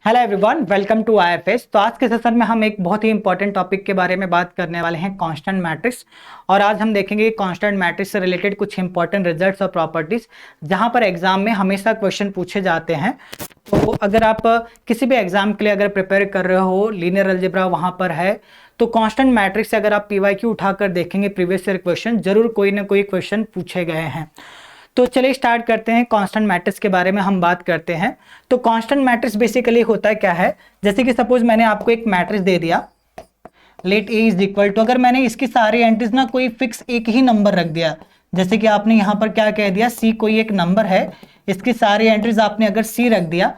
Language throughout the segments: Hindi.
Hello everyone, welcome to IFS. तो आज के सेशन में हम एक बहुत ही इंपॉर्टेंट टॉपिक के बारे में बात करने वाले हैं, कांस्टेंट मैट्रिक्स। और आज हम देखेंगे कांस्टेंट मैट्रिक्स से रिलेटेड कुछ इंपॉर्टेंट रिजल्ट्स और प्रॉपर्टीज, जहां पर एग्जाम में हमेशा क्वेश्चन पूछे जाते हैं। तो अगर आप किसी भी एग्जाम के लिए अगर प्रिपेयर कर रहे हो, लीनियर अलजेब्रा वहां पर है, तो कांस्टेंट मैट्रिक्स से अगर आप पीवाईक्यू उठाकर देखेंगे प्रीवियस ईयर क्वेश्चन, जरूर कोई ना कोई क्वेश्चन पूछे गए हैं। तो चलिए स्टार्ट करते हैं। कांस्टेंट मैट्रिक्स के बारे में हम बात करते हैं। तो कांस्टेंट मैट्रिक्स बेसिकली होता है क्या है, जैसे कि सपोज मैंने आपको एक मैट्रिक्स दे दिया, let A is equal to, अगर मैंने इसकी सारी एंट्रीज ना कोई फिक्स एक ही नंबर रख दिया, जैसे कि आपने यहां पर क्या कह दिया, सी कोई एक नंबर है, इसकी सारी एंट्रीज आपने अगर सी रख दिया,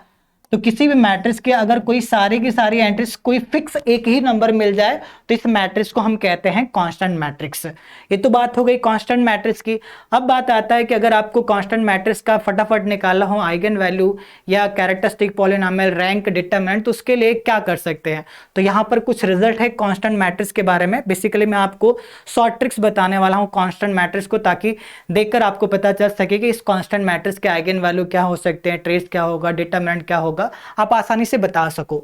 तो किसी भी मैट्रिक्स के अगर कोई सारी की सारी एंट्रीज कोई फिक्स एक ही नंबर मिल जाए, तो इस मैट्रिक्स को हम कहते हैं कांस्टेंट मैट्रिक्स। ये तो बात हो गई कांस्टेंट मैट्रिक्स की। अब बात आता है कि अगर आपको कांस्टेंट मैट्रिक्स का फटाफट निकालना हो, आइगन वैल्यू या कैरेक्टरिस्टिक पॉलिनोमियल, रैंक, डिटरमिनेंट, तो उसके लिए क्या कर सकते हैं। तो यहाँ पर कुछ रिजल्ट है कांस्टेंट मैट्रिक्स के बारे में। बेसिकली मैं आपको शॉर्ट ट्रिक्स बताने वाला हूँ कांस्टेंट मैट्रिक्स को, ताकि देखकर आपको पता चल सके कि इस कांस्टेंट मैट्रिक्स के आइगन वैल्यू क्या हो सकते हैं, ट्रेस क्या होगा, डिटरमिनेंट क्या होगा, आप आसानी से बता सको।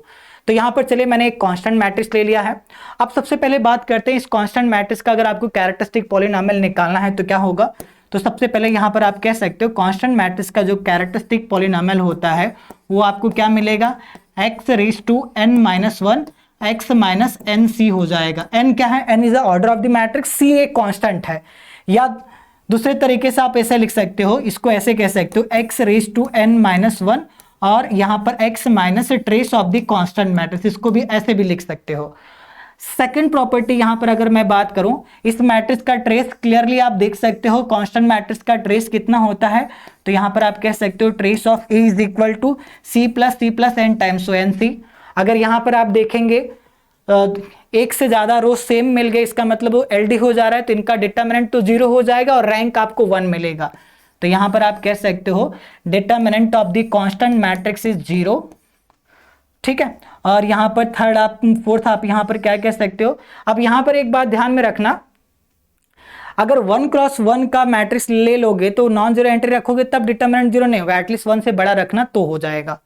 तो यहां पर चलिए मैंने एक कांस्टेंट मैट्रिक्स ले लिया है। अब सबसे पहले बात करते हैं इस कांस्टेंट मैट्रिक्स का, अगर आपको कैरेक्टरिस्टिक पॉलिनोमियल निकालना है तो क्या होगा। तो सबसे पहले यहां पर आप कह सकते हो कांस्टेंट मैट्रिक्स का जो कैरेक्टरिस्टिक पॉलिनोमियल होता है वो आपको क्या मिलेगा, x raise to n minus one x minus N C हो जाएगा। n क्या है, n is the order of the matrix, c एक कांस्टेंट है। या दूसरे तरीके से आप ऐसे लिख सकते हो, इसको ऐसे कह सकते हो, x raise to n minus one और यहां पर x minus trace of the constant matrix, इसको भी ऐसे भी लिख सकते हो। सेकंड प्रॉपर्टी यहां पर अगर मैं बात करूं, इस मैट्रिक्स का ट्रेस क्लियरली आप देख सकते हो, कांस्टेंट मैट्रिक्स का ट्रेस कितना होता है। तो यहां पर आप कह सकते हो trace of A is equal to C plus N times N C. अगर यहां पर आप देखेंगे एक से ज्यादा रो सेम मिल गए, इसका मतलब वो एलडी हो जा रहा है, तो इनका डिटरमिनेंट तो 0 हो जाएगा और रैंक आपको 1 मिलेगा। तो यहां पर आप कह सकते हो determinant of the constant matrix is 0, ठीक है। और यहां पर थर्ड आप फोर्थ आप यहां पर क्या कह सकते हो। अब यहां पर एक बात ध्यान में रखना, अगर 1 क्रॉस 1 का मैट्रिक्स ले लोगे तो नॉन जीरो एंट्री रखोगे तब डिटरमिनेंट 0 नहीं होगा, एटलीस्ट 1 से बड़ा रखना तो हो जाएगा,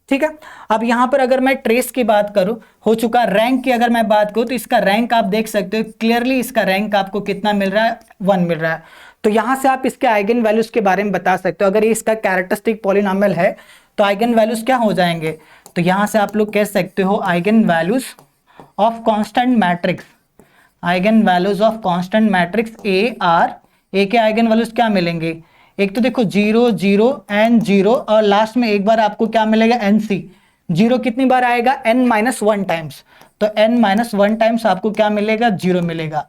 ठीक है। अब यहां पर अगर मैं ट्रेस की बात करूं, हो चुका। रैंक की अगर मैं बात करूं तो इसका रैंक आप देख सकते हो क्लियरली, इसका रैंक आपको कितना मिल रहा है, 1 मिल रहा है। तो यहां से आप इसके आइगन वैल्यूज के बारे में बता सकते हो। अगर ये इसका कैरेक्टरिस्टिक पॉलिनोमियल है तो आइगन वैल्यूज क्या हो जाएंगे, तो यहां से आप लोग कह सकते हो eigen values of constant matrix, eigen values of constant matrix A are, A के आइगन वैल्यूज क्या मिलेंगे, एक तो देखो 0 0 एन 0 और लास्ट में एक बार आपको क्या मिलेगा, एन सी। 0 कितनी बार आएगा, n माइनस वन टाइम्स, तो n माइनस वन टाइम्स आपको क्या मिलेगा, 0 मिलेगा।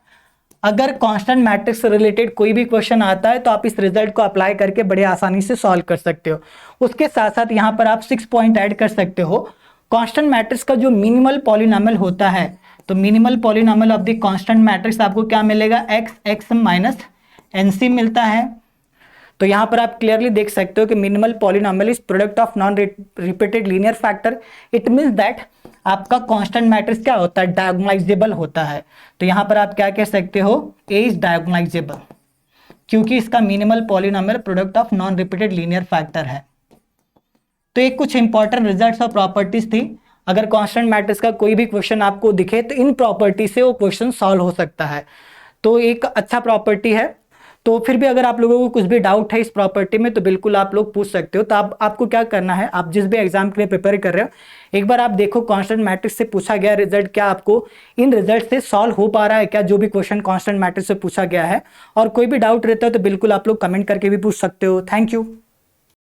अगर कांस्टेंट मैट्रिक्स से रिलेटेड कोई भी क्वेश्चन आता है तो आप इस रिजल्ट को अप्लाई करके बड़े आसानी से सॉल्व कर सकते हो। उसके साथ साथ यहां पर आप 6 पॉइंट ऐड कर सकते हो। कांस्टेंट मैट्रिक्स का जो मिनिमल पॉलिनोमियल होता है, तो minimal polynomial of the constant matrix आपको क्या मिलेगा, x माइनस एन सी मिलता है। तो यहां पर आप क्लियरली देख सकते हो कि minimal polynomial is product of non repeated linear factor. It means that आपका कांस्टेंट मैट्रिक्स क्या होता है, डायगोनलाइजेबल होता है। तो यहां पर आप क्या कह सकते हो, ए इज डायगोनलाइजेबल, क्योंकि इसका minimal polynomial product of non repeated linear factor है। तो एक कुछ इंपॉर्टेंट रिजल्ट्स और प्रॉपर्टीज थी। अगर कांस्टेंट मैट्रिक्स का कोई भी क्वेश्चन आपको दिखे तो इन प्रॉपर्टी से वो क्वेश्चन सॉल्व हो सकता है। तो एक अच्छा प्रॉपर्टी है। तो फिर भी अगर आप लोगों को कुछ भी डाउट है इस प्रॉपर्टी में तो बिल्कुल आप लोग पूछ सकते हो। तो आपको क्या करना है, आप जिस भी एग्जाम के लिए प्रिपेयर कर रहे हो, एक बार आप देखो कांस्टेंट मैट्रिक्स से पूछा गया रिजल्ट क्या आपको इन रिजल्ट से सॉल्व हो पा रहा है क्या, जो भी क्वेश्चन कांस्टेंट मैट्रिक्स से पूछा गया है। और कोई भी डाउट रहता है तो बिल्कुल आप लोग कमेंट करके भी पूछ सकते हो। Thank you.